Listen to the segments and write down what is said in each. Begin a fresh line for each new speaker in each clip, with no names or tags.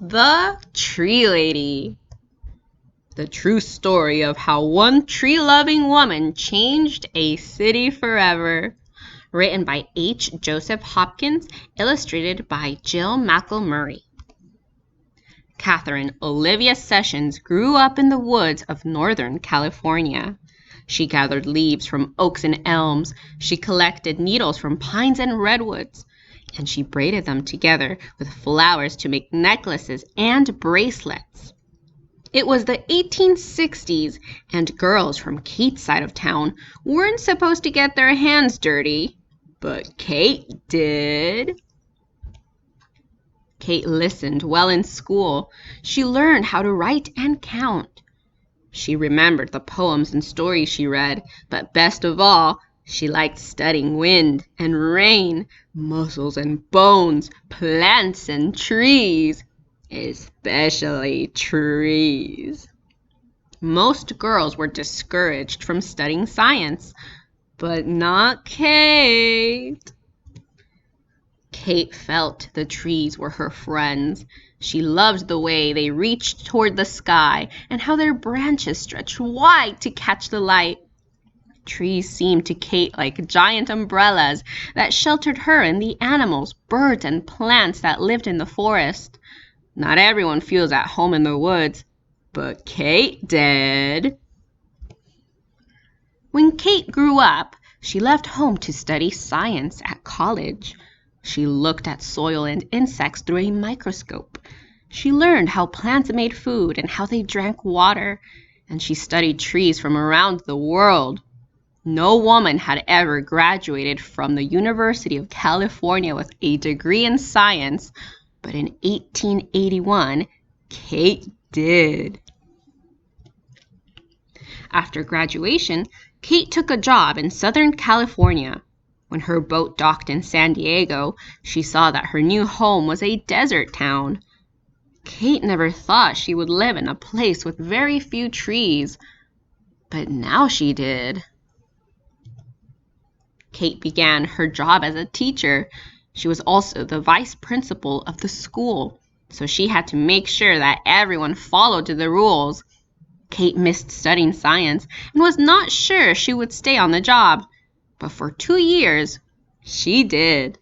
The Tree Lady. The true story of how one tree-loving woman changed a city forever. Written by H. Joseph Hopkins, illustrated by Jill McElmurry. Katherine Olivia Sessions grew up in the woods of Northern California. She gathered leaves from oaks and elms. She collected needles from pines and redwoods. And she braided them together with flowers to make necklaces and bracelets. It was the 1860s, and girls from Kate's side of town weren't supposed to get their hands dirty, but Kate did. Kate listened well in school. She learned how to write and count. She remembered the poems and stories she read, but best of all, she liked studying wind and rain, muscles and bones, plants and trees, especially trees. Most girls were discouraged from studying science, but not Kate. Kate felt the trees were her friends. She loved the way they reached toward the sky and how their branches stretched wide to catch the light. Trees seemed to Kate like giant umbrellas that sheltered her and the animals, birds, and plants that lived in the forest. Not everyone feels at home in the woods, but Kate did. When Kate grew up, she left home to study science at college. She looked at soil and insects through a microscope. She learned how plants made food and how they drank water, and she studied trees from around the world. No woman had ever graduated from the University of California with a degree in science, but in 1881, Kate did. After graduation, Kate took a job in Southern California. When her boat docked in San Diego, she saw that her new home was a desert town. Kate never thought she would live in a place with very few trees, but now she did. Kate began her job as a teacher. She was also the vice principal of the school, so she had to make sure that everyone followed the rules. Kate missed studying science and was not sure she would stay on the job, but for 2 years, she did.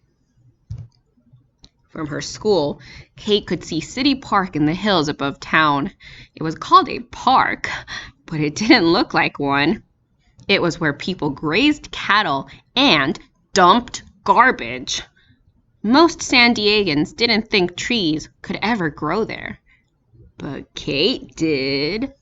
From her school, Kate could see City Park in the hills above town. It was called a park, but it didn't look like one. It was where people grazed cattle and dumped garbage. Most San Diegans didn't think trees could ever grow there, but Kate did.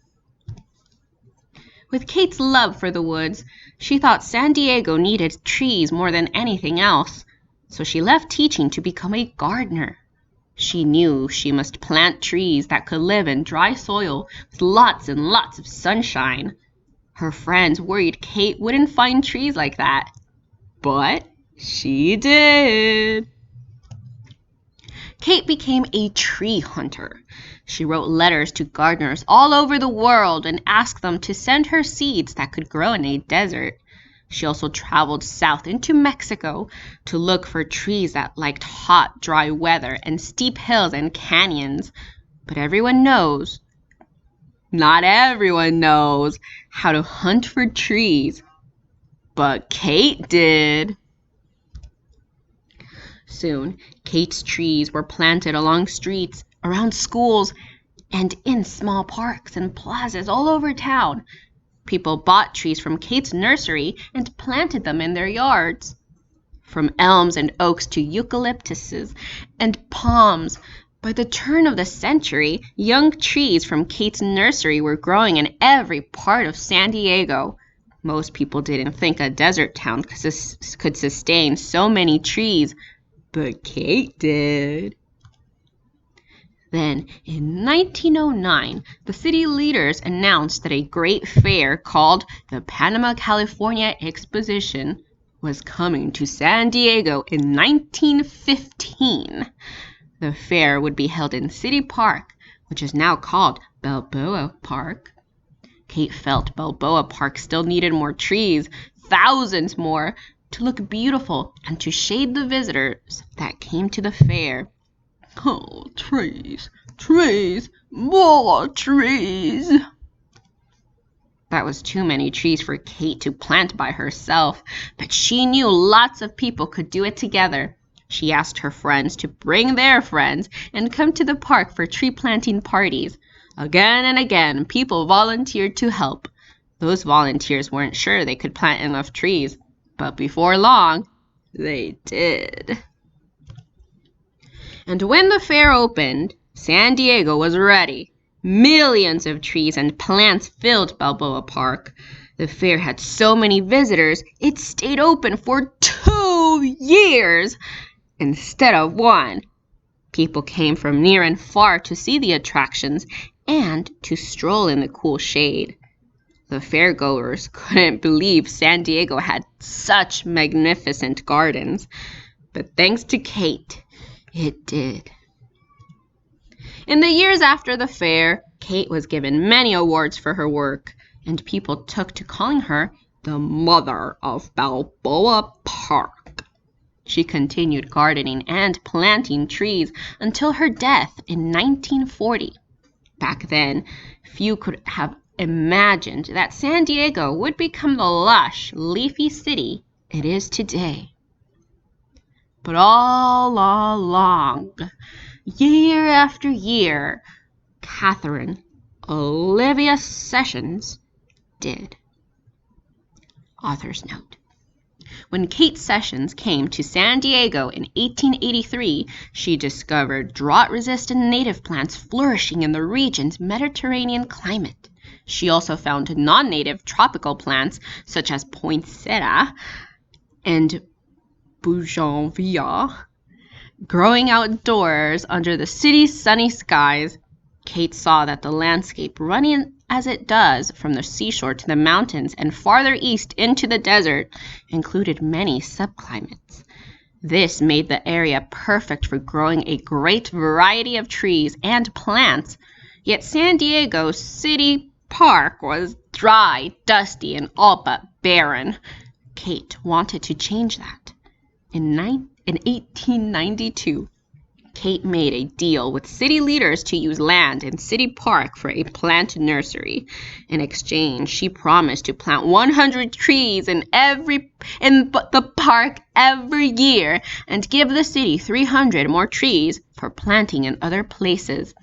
With Kate's love for the woods, she thought San Diego needed trees more than anything else, so she left teaching to become a gardener. She knew she must plant trees that could live in dry soil with lots and lots of sunshine. Her friends worried Kate wouldn't find trees like that, but she did. Kate became a tree hunter. She wrote letters to gardeners all over the world and asked them to send her seeds that could grow in a desert. She also traveled south into Mexico to look for trees that liked hot, dry weather and steep hills and canyons. But not everyone knows how to hunt for trees. But Kate did. Soon, Kate's trees were planted along streets, around schools, and in small parks and plazas all over town. People bought trees from Kate's nursery and planted them in their yards. From elms and oaks to eucalyptuses and palms, by the turn of the century, young trees from Kate's nursery were growing in every part of San Diego. Most people didn't think a desert town could sustain so many trees, but Kate did. Then, in 1909, the city leaders announced that a great fair called the Panama California Exposition was coming to San Diego in 1915. The fair would be held in City Park, which is now called Balboa Park. Kate felt Balboa Park still needed more trees, thousands more, to look beautiful and to shade the visitors that came to the fair. Oh, trees, Trees! More trees! That was too many trees for Kate to plant by herself, but she knew lots of people could do it together. She asked her friends to bring their friends and come to the park for tree planting parties. Again and again, people volunteered to help. Those volunteers weren't sure they could plant enough trees, but before long, they did. And when the fair opened, San Diego was ready. Millions of trees and plants filled Balboa Park. The fair had so many visitors, it stayed open for 2 years instead of 1. People came from near and far to see the attractions and to stroll in the cool shade. The fairgoers couldn't believe San Diego had such magnificent gardens, but thanks to Kate, it did. In the years after the fair, Kate was given many awards for her work, and people took to calling her the Mother of Balboa Park. She continued gardening and planting trees until her death in 1940. Back then, few could have imagined that San Diego would become the lush, leafy city it is today. But all along, year after year, Katherine Olivia Sessions did. Author's note. When Kate Sessions came to San Diego in 1883, she discovered drought-resistant native plants flourishing in the region's Mediterranean climate. She also found non-native tropical plants such as poinsettia and bougainvillea growing outdoors under the city's sunny skies. Kate saw that the landscape, running as it does from the seashore to the mountains and farther east into the desert, included many subclimates. This made the area perfect for growing a great variety of trees and plants. Yet San Diego City Park was dry, dusty, and all but barren. Kate wanted to change that. In 1892, Kate made a deal with city leaders to use land in City Park for a plant nursery. In exchange, she promised to plant 100 trees in the park every year and give the city 300 more trees for planting in other places.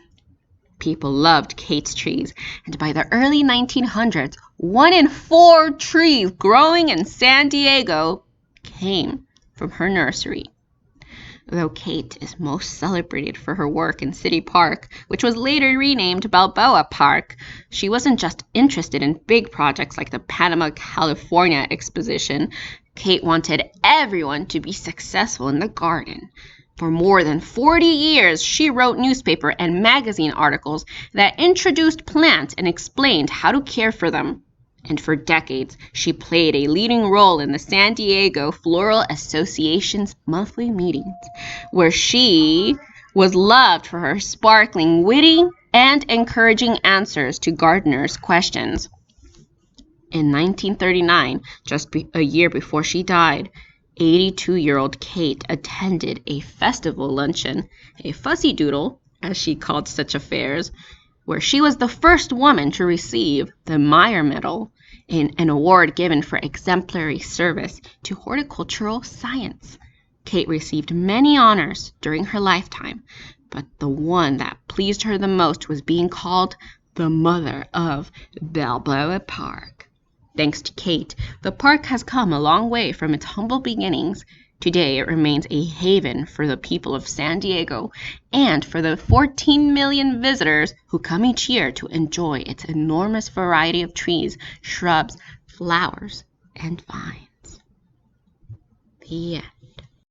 People loved Kate's trees, and by the early 1900s, 1 in 4 trees growing in San Diego came from her nursery. Though Kate is most celebrated for her work in City Park, which was later renamed Balboa Park, she wasn't just interested in big projects like the Panama, California exposition. Kate wanted everyone to be successful in the garden. For more than 40 years, she wrote newspaper and magazine articles that introduced plants and explained how to care for them. And for decades, she played a leading role in the San Diego Floral Association's monthly meetings, where she was loved for her sparkling, witty, and encouraging answers to gardeners' questions. In 1939, just a year before she died, 82-year-old Kate attended a festival luncheon, a fussy doodle, as she called such affairs, where she was the first woman to receive the Meyer Medal, an award given for exemplary service to horticultural science. Kate received many honors during her lifetime, but the one that pleased her the most was being called the Mother of Balboa Park. Thanks to Kate, the park has come a long way from its humble beginnings. Today, it remains a haven for the people of San Diego and for the 14 million visitors who come each year to enjoy its enormous variety of trees, shrubs, flowers, and vines. The end.